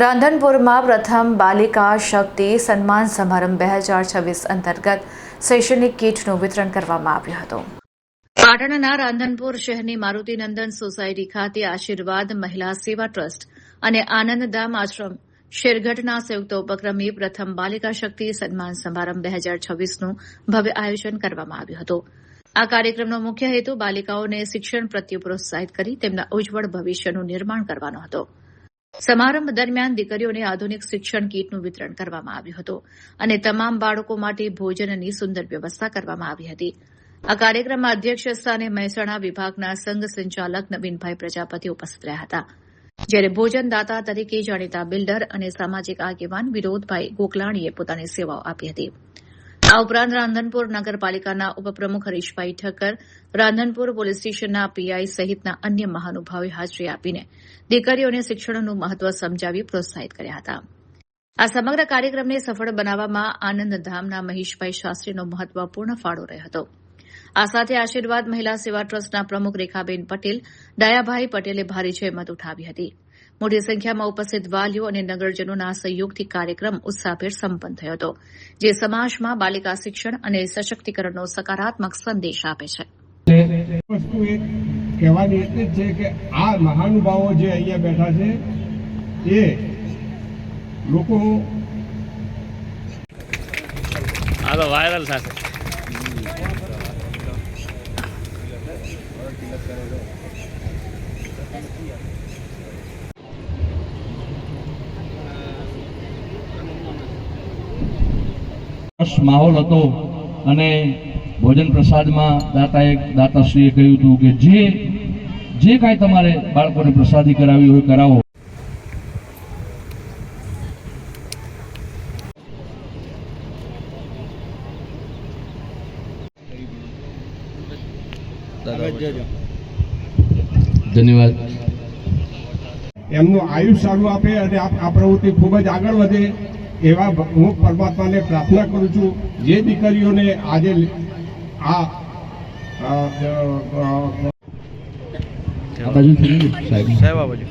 રાંધનપુરમાં પ્રથમ બાલિકા શક્તિ સન્માન સમારંભ 2026 અંતર્ગત શૈક્ષણિક કીટનું વિતરણ કરવામાં આવ્યું હતું। પાટણના રાંધનપુર શહેરની મારુતિનંદન સોસાયટી ખાતે આશીર્વાદ મહિલા સેવા ટ્રસ્ટ અને આનંદધામ આશ્રમ શેરગઢના સંયુક્ત ઉપક્રમે પ્રથમ બાલિકા શક્તિ સન્માન સમારંભ 2026નું ભવ્ય આયોજન કરવામાં આવ્યું હતું। આ કાર્યક્રમનો મુખ્ય હેતુ બાલિકાઓને શિક્ષણ પ્રત્યે પ્રોત્સાહિત કરી તેમના ઉજ્જવળ ભવિષ્યનું નિર્માણ કરવાનો હતો। સમારંભ દરમિયાન દીકરીઓને આધુનિક શિક્ષણ કીટનું વિતરણ કરવામાં આવ્યું હતું અને તમામ બાળકો માટે ભોજનની સુંદર વ્યવસ્થા કરવામાં આવી હતી। આ કાર્યક્રમમાં અધ્યક્ષ સ્થાને મહેસાણા વિભાગના સંઘ સંચાલક નવીનભાઈ પ્રજાપતિ ઉપસ્થિત રહ્યા હતા, જ્યારે ભોજનદાતા તરીકે જાણીતા બિલ્ડર અને સામાજિક આગેવાન વિનોદભાઈ ગોકલાણીએ પોતાની સેવાઓ આપી હતી। આ ઉપરાંત રાંધનપુર નગરપાલિકાના ઉપપ્રમુખ હરીશભાઈ ઠક્કર, રાંધનપુર પોલીસ સ્ટેશનના પીઆઈ સહિતના અન્ય મહાનુભાવોએ હાજરી આપીને દીકરીઓને શિક્ષણનું મહત્વ સમજાવી પ્રોત્સાહિત કર્યા હતા। આ સમગ્ર કાર્યક્રમને સફળ બનાવવામાં આનંદધામના મહેશભાઈ શાસ્ત્રીનો મહત્વપૂર્ણ ફાળો રહ્યો હતો। આ સાથે આશીર્વાદ મહિલા સેવા ટ્રસ્ટના પ્રમુખ રેખાબેન પટેલ, દયાભાઈ પટેલે ભારે જહેમત ઉઠાવી હતી। મોટી સંખ્યામાં ઉપસ્થિત વાલીઓ અને નગરજનોના સહયોગથી કાર્યક્રમ ઉત્સાહભેર સંપન્ન થયો હતો, જે સમાજમાં બાલિકા શિક્ષણ અને સશક્તિકરણનો સકારાત્મક સંદેશ આપે છે। વસ્તુ એક કહેવાની એટલે જ છે કે આ મહાનુભાવો જે અહીંયા બેઠા છે એ લોકો આ તો વાયરલ થશે। માહોલ હતો અને ભોજન પ્રસાદમાં દાતાશ્રીએ કહ્યું હતું કે જે કાંઈ તમારે બાળકોને પ્રસાદી કરાવી હોય કરાવો। ધન્યવાદ। એમનું આયુષ સારું આપે અને આ પ્રવૃત્તિ ખૂબ જ આગળ વધે એવા હું પરમાત્માને પ્રાર્થના કરું છું। જે દીકરીઓને આજે આ બાજુ સાહેબ આ બાજુ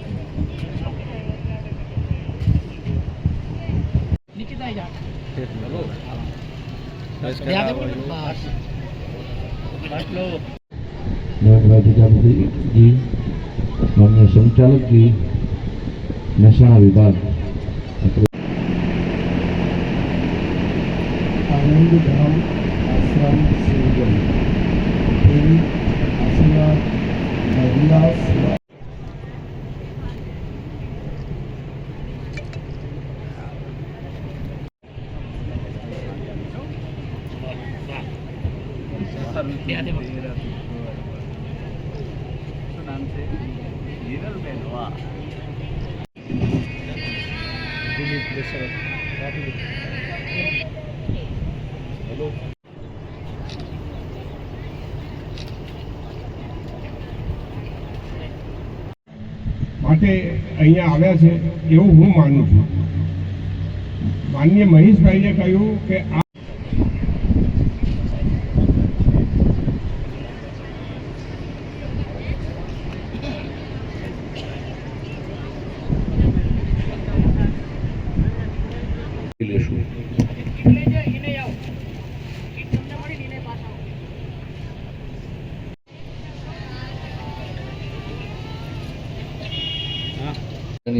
પ્રજાપતિજી, માન્ય સંચાલકજી, મહેસાણા વિભાગ। આનંદધામ આશ્રમ શેરગઢ આશીર્વાદ મહિલા સેવા માટે અહીંયા આવ્યા છે એવું હું માનું છું। માનનીય મહેશભાઈએ કહ્યું કે આ લેશું।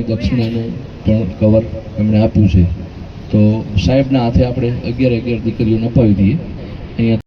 દક્ષિણાનું પણ કવર એમણે આપ્યું છે, તો સાહેબના હાથે આપણે 11 દીકરીઓને અપાવી દઈએ। અહીંયા